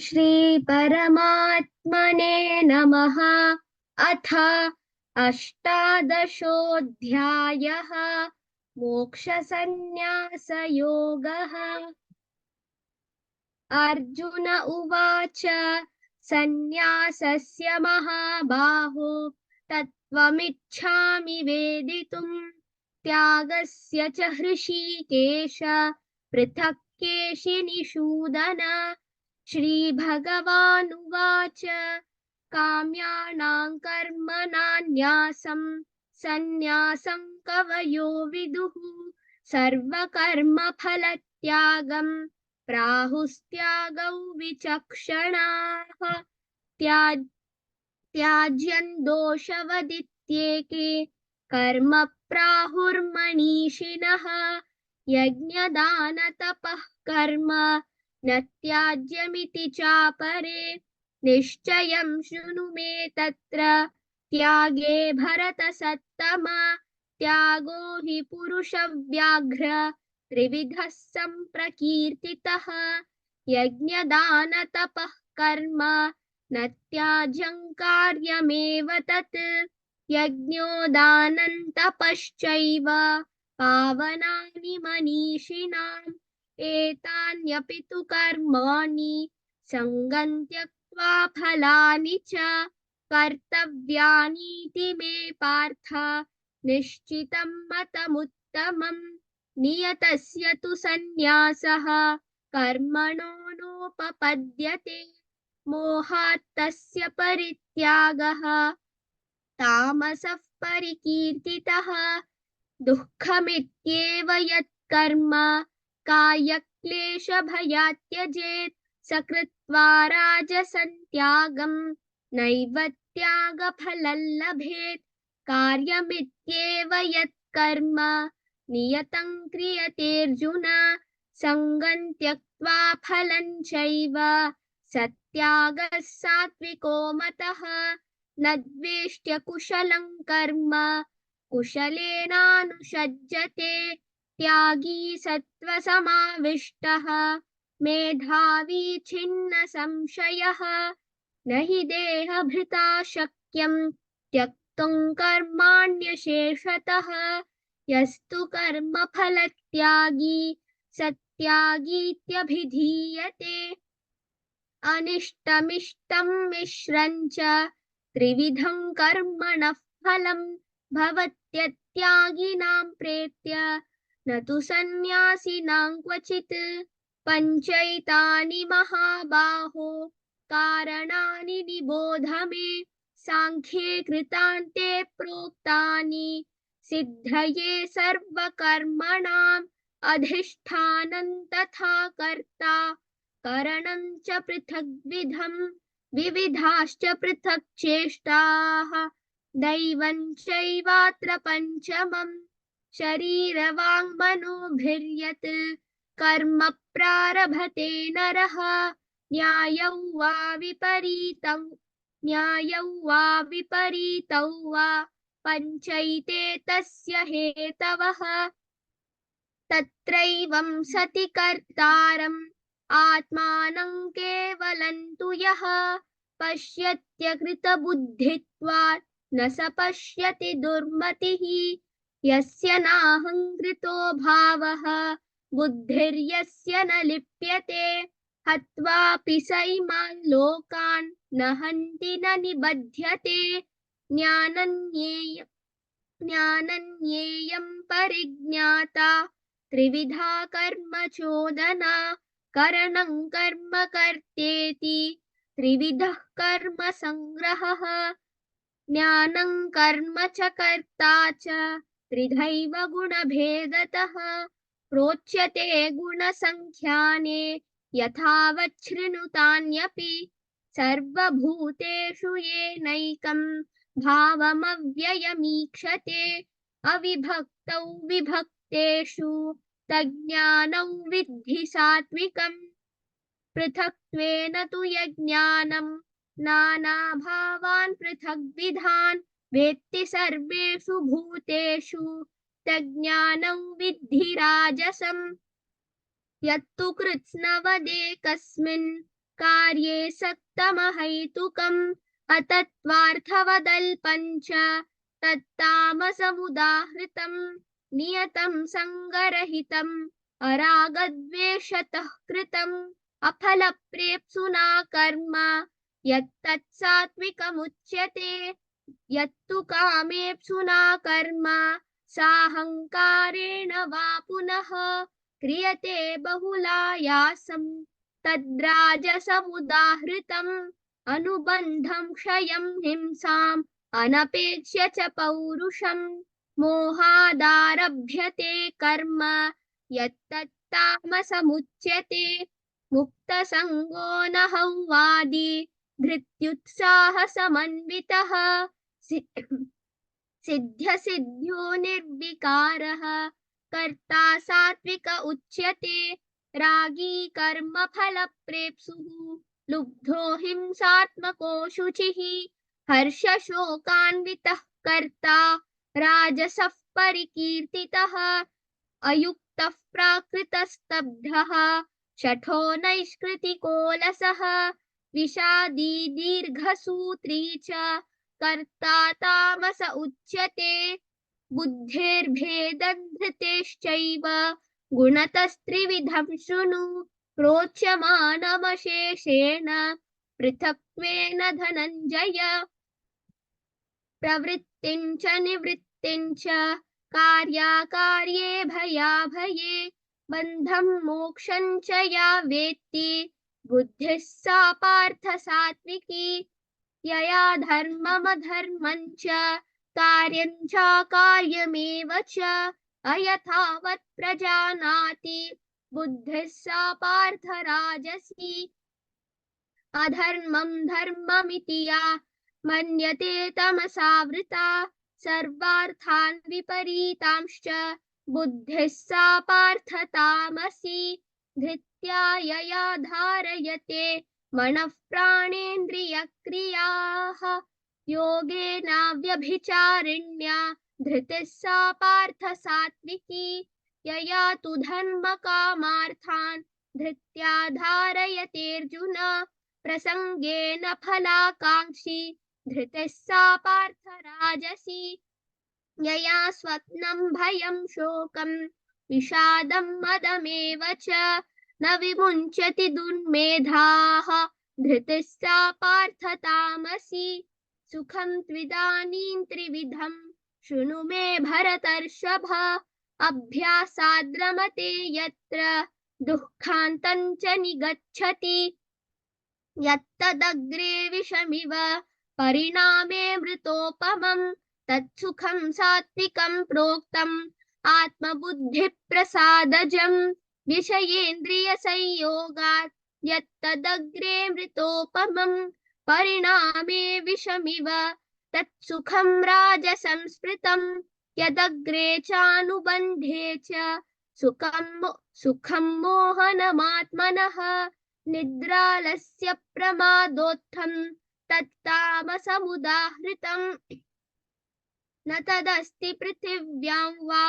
श्री परमात्मने नमः। अथ अष्टादशोऽध्यायः। मोक्षसंन्यासयोगः। अर्जुन उवाच सन्न्यासस्य महाबाहो तत्त्वमिच्छामि वेदितुम् त्यागस्य च हृषीकेश पृथक् केशिनिषूदन। श्रीभगवानुवाच काम्यानां कर्मणान्यासं सन्न्यासं कवयो विदुः सर्वकर्मफलत्यागं प्राहुस्त्यागौ विचक्षणाः। त्याज्यं दोषवदित्येके कर्म प्राहुर्मनीषिणः यज्ञदानतपः कर्म न त्याज्यमिति चापरे। निश्चयं शृणु मे तत्र त्यागे भरतसत्तमा। त्यागो हि पुरुषव्याघ्र त्रिविधः सम्प्रकीर्तितः यज्ञदानतपः कर्म न त्याज्यं कार्यमेव तत्। यज्ञो दानं तपश्चैव पावनानि मनीषिणाम् एतान्यपि तु कर्माणि सङ्गं त्यक्त्वा फलानि च कर्तव्यानीति मे पार्थ निश्चितं मतमुत्तमम्। नियतस्य तु सन्न्यासः कर्मणो नोपपद्यते मोहात् तस्य परित्यागः तामसः परिकीर्तितः। दुःखमित्येव यत्कर्म कायक्लेशभयात् त्यजेत् स कृत्वा राजसं त्यागं नैव त्यागफलं लभेत्। कार्यमित्येव यत्कर्म नियतं क्रियतेऽर्जुन सङ्गं त्यक्त्वा फलं चैव स त्यागः सात्विको मतः। न द्वेष्ट्य कुशलं कर्म कुशलेनानुषज्यते त्यागी सत्त्वसमाविष्टः मेधावी छिन्न संशयः। न हि देहभृता शक्यं त्यक्तुं कर्माण्यशेषतः यस्तु कर्मफलत्यागी स त्यागीत्यभिधीयते। अनिष्टमिष्टं मिश्रं च त्रिविधं कर्मणः फलं भवत्यत्यागिनां प्रेत्य न तु सन्न्यासिनां क्वचित्। पञ्चैतानि महाबाहो कारणानि निबोध मे साङ्ख्ये कृतान्ते प्रोक्तानि सिद्धये सर्वकर्मणाम् अधिष्ठानं तथा कर्ता करणं च पृथग्विधम् विविधाश्च पृथक् चेष्टाः दैवं चैवात्र पञ्चमम्। शरीरवाङ्मनोभिर्यत् कर्म प्रारभते नरः न्यायं वा विपरीतौ वा पञ्चैते तस्य हेतवः। तत्रैवं सति कर्तारम् आत्मानं केवलं तु यः पश्यत्यकृतबुद्धित्वात् न स पश्यति दुर्मतिः। यस्य नाहङ्कृतो भावः बुद्धिर्यस्य न लिप्यते हत्वापि स इमान् लोकान् न हन्ति न निबध्यते। ज्ञानज्ञेयं परिज्ञाता त्रिविधा कर्म चोदना करणं कर्म कर्तेति त्रिविधः कर्म संग्रहः। ज्ञानं कर्म च कर्ता च त्रिधैव गुणभेदतः प्रोच्यते गुणसङ्ख्याने यथावत् शृणुतान्यपि। सर्वभूतेषु येनैकं भावमव्ययमीक्षते अविभक्तौ विभक्तेषु तज्ज्ञानौ विद्धि सात्विकम्। पृथक्त्वेन तु यज्ञानं नानाभावान् पृथग्विधान् वेत्ति सर्वेषु भूतेषु तज्ज्ञानं विद्धि राजसम्। यत्तु कृत्स्नवदेकस्मिन् कार्ये सक्तमहैतुकम् अतत्त्वार्थवदल्पञ्च तत्तामसमुदाहृतम् नियतं सङ्गरहितम् अरागद्वेषतः कृतम् अफलप्रेप्सुना कर्म यत्तत् सात्विकमुच्यते यत्तु कामेप्सुना कर्म साहङ्कारेण वा पुनः क्रियते बहुलायासम् तद्राजसमुदाहृतम् अनुबन्धं क्षयं हिंसाम् अनपेक्ष्य च पौरुषम् मोहादारभ्यते कर्म यत्तत्तामसमुच्यते मुक्तसङ्गो न हौवादी धृत्युत्साहसमन्वितः सिद्ध्यसिद्ध्यो निर्विकारः कर्ता सात्विक उच्यते रागी कर्मफलप्रेप्सुः लुब्धो हिंसात्मको शुचिः हर्षशोकान्वितः कर्ता राजसः परिकीर्तितः अयुक्तः प्राकृतस्तब्धः शठो नैष्कृतिकोलसः विषादी दीर्घसूत्री च कर्ता तामस उच्यते बुद्धेर्भेदधृतेश्चैव गुणतस्त्रिविधं शृणु प्रोच्यमानमशेषेण पृथक्त्वेन धनञ्जय प्रवृत्तिं च निवृत्तिं च कार्याकार्ये भयाभये बन्धं मोक्षं च या वेत्ति बुद्धिः सा पार्थ सात्विकी यया धर्ममधर्मं च कार्यं चाकार्यमेव च अयथावत् प्रजानाति बुद्धिः सा पार्थ राजसी अधर्मं धर्ममिति या मन्यते तमसावृता सर्वार्थान् विपरीतांश्च बुद्धिः सा पार्थ तामसी धृत्या यया धारयते मनः प्राणेन्द्रियक्रियाः योगेनाव्यभिचारिण्या धृतिः सा पार्थ सात्विकी यया तु धर्मकामार्थान् धृत्या धारयतेऽर्जुन प्रसङ्गेन फलाकाङ्क्षी धृतिः सा पार्थ राजसी यया स्वप्नं भयं शोकं विषादं मदमेव च न विमुञ्चति दुर्मेधाः धृतिः सा पार्थ तामसी सुखं त्विदानीं त्रिविधं शृणु मे भरतर्षभ अभ्यासाद्रमते यत्र दुःखान्तं च निगच्छति यत्तदग्रे विषमिव परिणामे मृतोपमम् तत्सुखं सात्विकं प्रोक्तम् आत्मबुद्धिप्रसादजम् विषयेन्द्रियसंयोगात् यत्तदग्रे मृतोपमम् परिणामे विषमिव तत्सुखं राजसंस्मृतम् यदग्रे चानुबन्धे च सुखं मोहनमात्मनः निद्रालस्य प्रमादोत्थं तत्तामसमुदाहृतम् न तदस्ति पृथिव्यां वा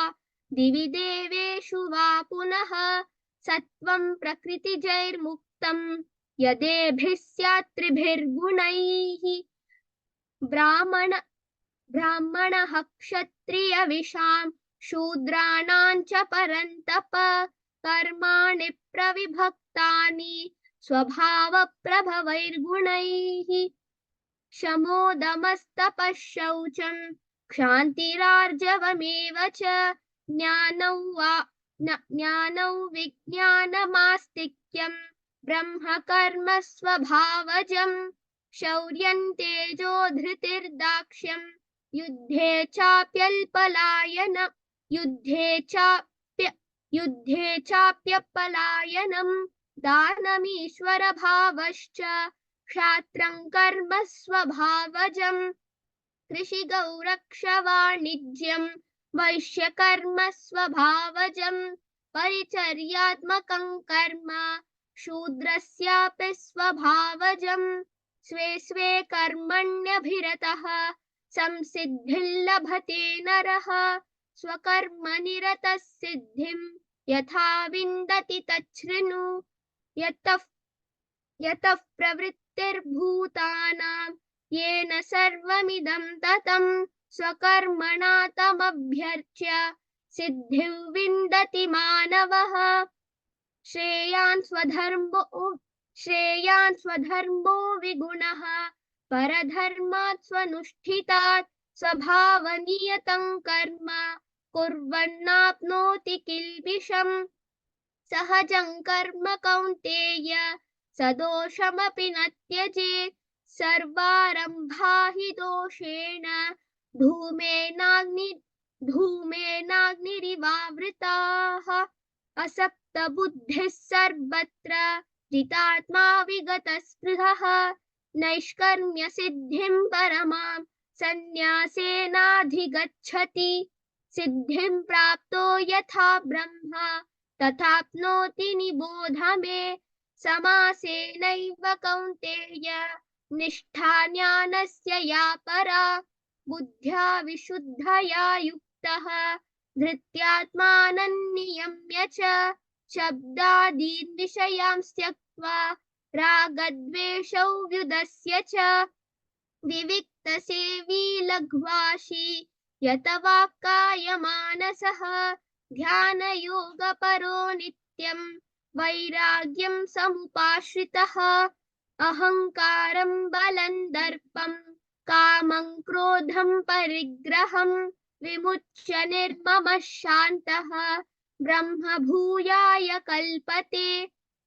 दिवि देवेषु वा पुनः सत्वं प्रकृतिजैर्मुक्तं यदेभिः स्यात् त्रिभिर्गुणैः ब्राह्मणः क्षत्रियविषां शूद्राणां च परन्तप कर्माणि प्रविभक्तानि स्वभावप्रभवैर्गुणैः शमोदमस्तपः शौचं क्षान्तिरार्जवमेव च ज्ञानौ विज्ञानमास्तिक्यं ब्रह्मकर्म स्वभावजम् शौर्यं तेजो धृतिर्दाक्ष्यं युद्धे चाप्यपलायनं दानमीश्वरभावश्च क्षात्रं कर्म स्वभावजम् कृषिगौरक्षवाणिज्यं वैश्यकर्म स्वभावजम् परिचर्यात्मकं कर्म शूद्रस्यापि स्वभावजम् स्वे स्वे कर्मण्यभिरतः संसिद्धिर्लभते नरः स्वकर्मनिरतः सिद्धिं यथा विन्दति तच्छृणु यतः प्रवृत्तिर्भूतानां येन सर्वमिदं ततं स्वकर्मणा तमभ्यर्च्य सिद्धिं विन्दति मानवः श्रेयान् स्वधर्मो विगुणः परधर्मात् स्वनुष्ठितात् स्वभावनियतं कर्म कुर्वन्नाप्नोति किल्बिषम् सहजं कर्म कौन्तेय सदोषमपि न त्यजेत् सर्वारम्भा हि दोषेण धूमेनाग्नि धूमेनाग्निरिवावृताः असक्तबुद्धिः सर्वत्र जितात्मा विगतस्पृहः नैष्कर्म्यसिद्धिं परमां सन्न्यासेनाधिगच्छति सिद्धिं प्राप्तो यथा ब्रह्मा तथाप्नोति निबोध मे समासेनैव कौन्तेय निष्ठा ज्ञानस्य या परा बुद्ध्या विशुद्धया युक्तः धृत्यात्मानं नियम्य च शब्दादीन् विषयान् त्यक्त्वा रागद्वेषौ व्युदस्य च विविक्तसेवी लघ्वाशी यत वाक्कायमानसः ध्यानयोगपरो नित्यं वैराग्यं समुपाश्रितः अहङ्कारं बलं दर्पं कामं क्रोधं परिग्रहं विमुच्य निर्ममः शान्तः ब्रह्मभूयाय कल्पते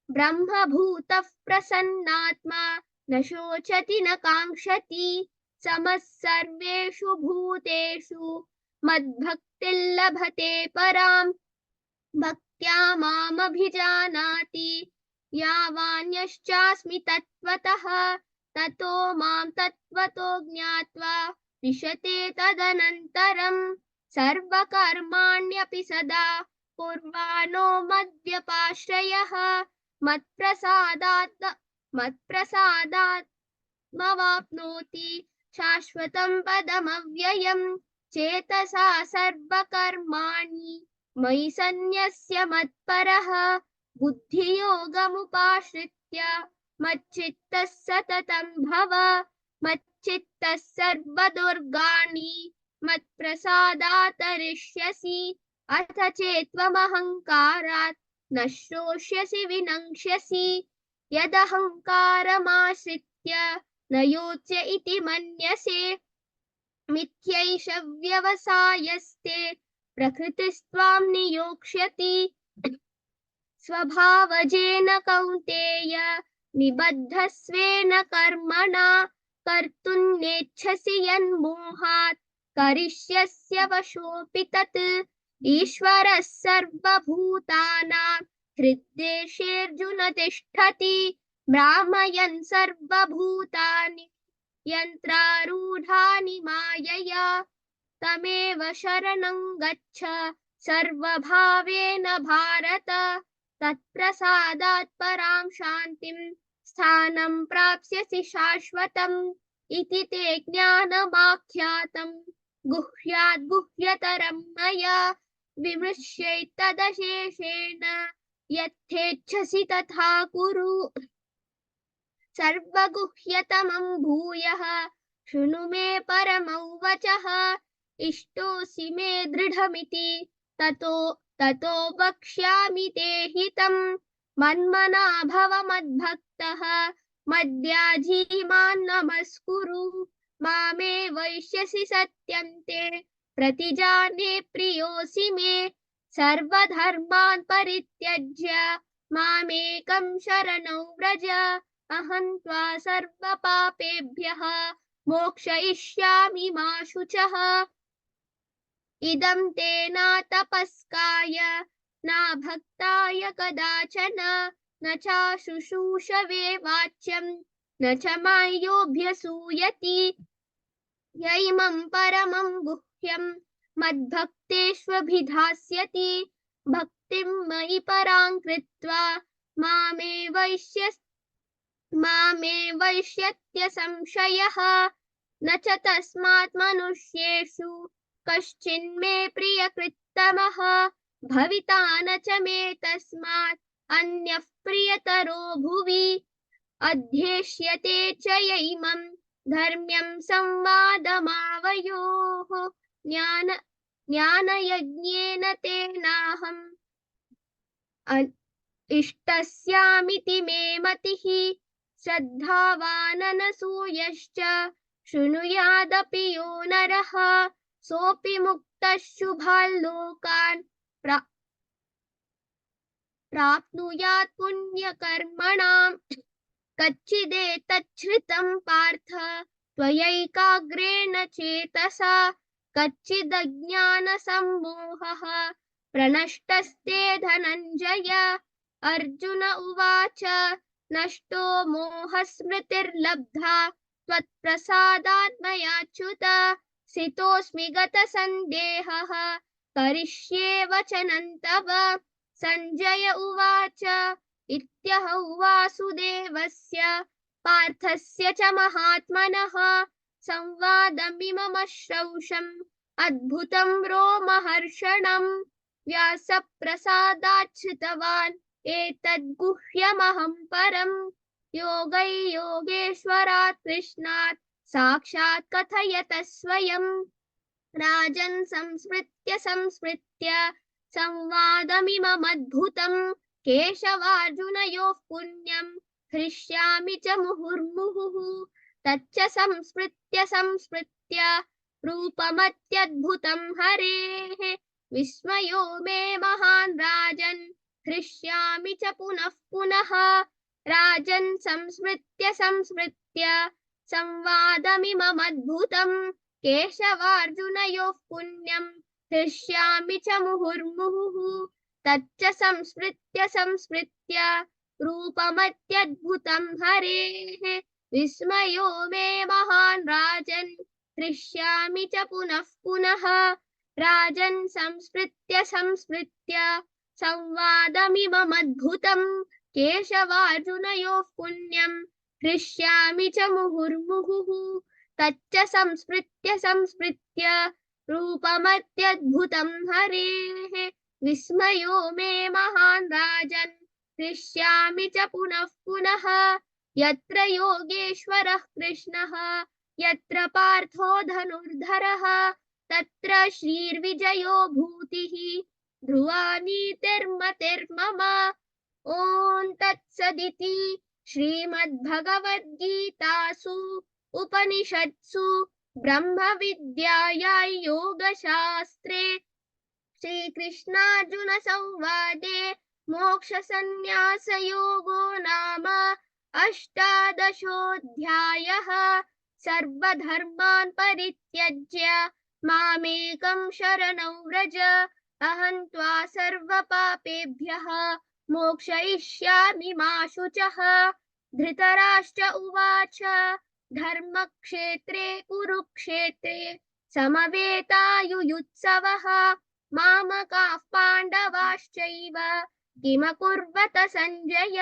ब्रह्मभूतः प्रसन्नात्मा न शोचति न काङ्क्षति समः सर्वेषु भूतेषु मद्भक्तिर्लभते पराम् भक्त्या मामभिजानाति यावान्यश्चास्मि तत्त्वतः ततो मां तत्त्वतो ज्ञात्वा विशते तदनन्तरम् सर्वकर्माण्यपि सदा कुर्वाणो मद्व्यपाश्रयः मत्प्रसादात्मवाप्नोति शाश्वतं पदमव्ययम् चेतसा सर्वकर्माणि मयि सन्न्यस्य मत्परः बुद्धियोगमुपाश्रित्य मच्चित्तः सततं भव मच्चित्तः सर्वदुर्गाणि मत्प्रसादात् तरिष्यसि अथ चेत्त्वमहङ्कारात् न श्रोष्यसि विनङ्क्ष्यसि यदहङ्कारमाश्रित्य न योच्य इति मन्यसे मिथ्यैष व्यवसायस्ते प्रकृतिस्त्वां नियोक्ष्यति स्वभावजेन कौन्तेय निबद्धस्वेन कर्मणा कर्तुं नेच्छसि यन्मोहात् करिष्यस्य वशोऽपि तत् ईश्वरः सर्वभूतानां हृद्देशेऽर्जुन तिष्ठति भ्रामयन् सर्वभूतानि यन्त्रारूढानि मायया तमेव शरणं गच्छ सर्वभावेन भारत तत्प्रसादात् परां शान्तिं स्थानं प्राप्स्यसि शाश्वतम् इति ते ज्ञानमाख्यातं गुह्याद् गुह्यतरं मया विमृश्यैतदशेषेण यथेच्छसि तथा कुरु सर्वगुह्यतमं भूयः शृणु मे परमौ वचः इष्टोऽसि मे दृढमिति ततो वक्ष्यामि ते हितं मन्मना भव मद्भक्तः मद्याजी मां नमस्कुरु मामे वैष्यसि सत्यं ते प्रतिजाने प्रियोऽसि मे सर्वधर्मान् परित्यज्य मामेकं शरणं व्रज अहं त्वा सर्वपापेभ्यः मोक्षयिष्यामि मा शुचः इदं ते न तपस्काय न भक्ताय कदाचन न चाशुशूषवे वाच्यं न च मायोऽभ्यसूयति य इमं परमं गुह्यं मद्भक्तेष्वभिधास्यति भक्तिं मयि परां कृत्वा मामे वैष्यत्य संशयः न च तस्मात् मनुष्येषु कश्चिन्मे प्रियकृत्तमः भविता न च मे तस्मात् अन्यः प्रियतरो भुवि अध्येष्यते च य इमं धर्म्यं संवादमावयोः ज्ञानयज्ञेन तेनाहम् इष्टस्यामिति मे मतिः श्रद्धावाननसूयश्च शृणुयादपि यो नरः सोऽपि मुक्तः शुभाल्लोकान् प्राप्नुयात् पुण्यकर्मणाम् कच्चिदेतच्छ्रितं पार्थ त्वयैकाग्रेण चेतसा कच्चिदज्ञानसम्मोहः प्रनष्टस्ते धनञ्जय अर्जुन उवाच नष्टो मोहस्मृतिर्लब्धा त्वत्प्रसादात् मयाच्युत स्थितोऽस्मि गतसन्देहः करिष्ये वचनं तव सञ्जय उवाच इत्यहौ वासुदेवस्य पार्थस्य च महात्मनः संवादमिममश्रौषम् अद्भुतं रोमहर्षणम् व्यासप्रसादात् श्रुतवान् एतद्गुह्यमहं परम् योगैयोगेश्वरात् कृष्णात् साक्षात् कथयतः स्वयम् राजन् संस्मृत्य संवादमिममद्भुतम् केशवार्जुनयोः पुण्यं हृष्यामि च मुहुर्मुहुः तच्च संस्मृत्य रूपमत्यद्भुतं हरेः विस्मयो मे महान् राजन् हृष्यामि च पुनः पुनः राजन् संस्मृत्य संवादमिममद्भुतम् केशवार्जुनयोः पुण्यं हृष्यामि च मुहुर्मुहुः तच्च संस्मृत्य रूपमत्यद्भुतं हरेः विस्मयो मे महान् राजन् हृष्यामि च पुनः पुनः राजन् संस्मृत्य संवादमिममद्भुतं केशवार्जुनयोः पुण्यं हृष्यामि च मुहुर्मुहुः तच्च संस्मृत्य रूपमत्यद्भुतं हरेः विस्मयो मे महान् राजन् हृष्यामि च पुनः पुनः यत्र योगेश्वरः कृष्णः यत्र पार्थो धनुर्धरः तत्र श्रीर्विजयो भूतिः ध्रुवा नीतिर्मतिर्मम ॐ तत्सदिति श्रीमद्भगवद्गीतासु उपनिषत्सु ब्रह्मविद्यायां योगशास्त्रे श्रीकृष्णार्जुन संवादे मोक्षसंन्यासयोगो नाम अष्टादशोऽध्यायः सर्वधर्मान् परित्यज्य मामेकं शरणं व्रज अहं त्वा सर्वपापेभ्यः मोक्षयिष्यामि मा शुचः धृतराष्ट्र उवाच धर्मक्षेत्रे कुरुक्षेत्रे समवेतायुयुत्सवः मामकाः पाण्डवाश्चैव किमकुर्वत सञ्जय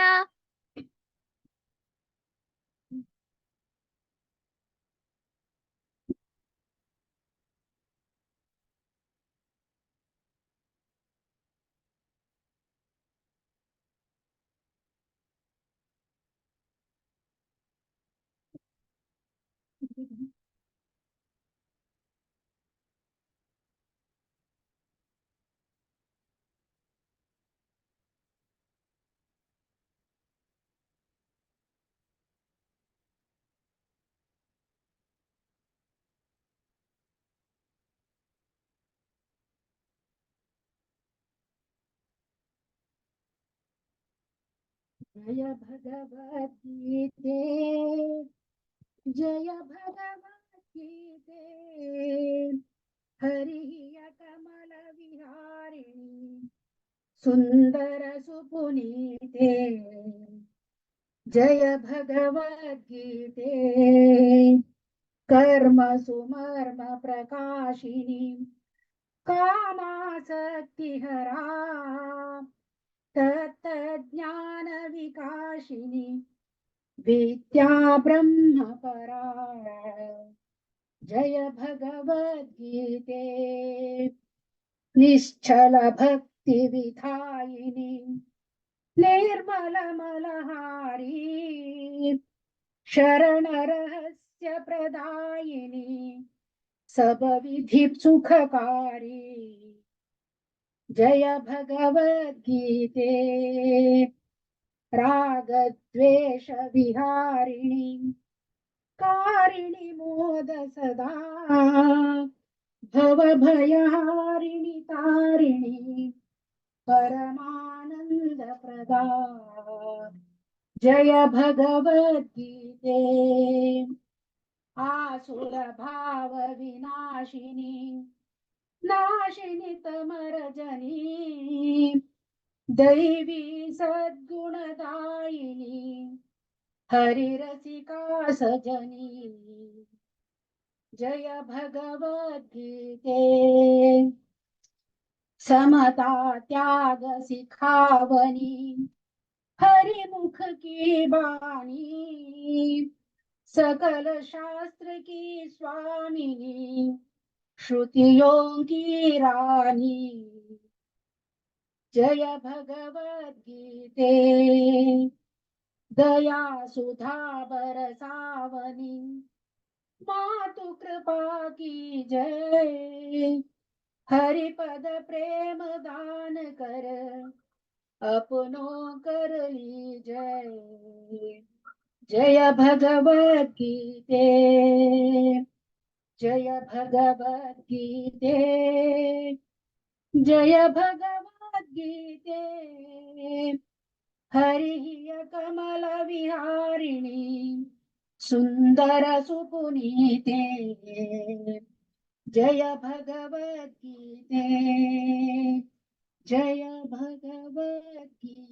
जय भगवद्गीते जय भगवद्गीते हरिः कमल विहारिणि सुंदर सुपुनीते जय भगवद्गीते कर्म सुमर्म प्रकाशिनी कामासक्तिहरा तत्ज्ञान विकाशिनी विद्या ब्रह्म परा जय भगवद्गीते निश्चल भक्ति विधायिनी निर्मल निर्मलमलहारी शरणरहस्य प्रदायिनी सबविधि सुखकारी जय भगवद्गीते रागद्वेष विहारिणी कारिणि मोद सदा भवभयहारिणि तारिणि परमानंद प्रदा जय भगवद्गीते आसुर भाव विनाशिनी नाशिनी तमरजनी दैवी सद्गुणदायिनी हरिरसिका सजनी जय भगवद्गीते समता त्याग सिखावनी हरिमुख की बानी सकल शास्त्र की स्वामिनी श्रुतियों की रानी जय भगवद्गीते दया सुधा बरसावनी मातु कृपा की जय हरिपद प्रेम दान कर अपनों कर ली जय जय भगवद्गीते जय भगवद्गीते जय भगवद्गीते हरि कमल विहारिणी सुंदर सुपुनीते जय भगवद्गीते जय भगवद्गीते।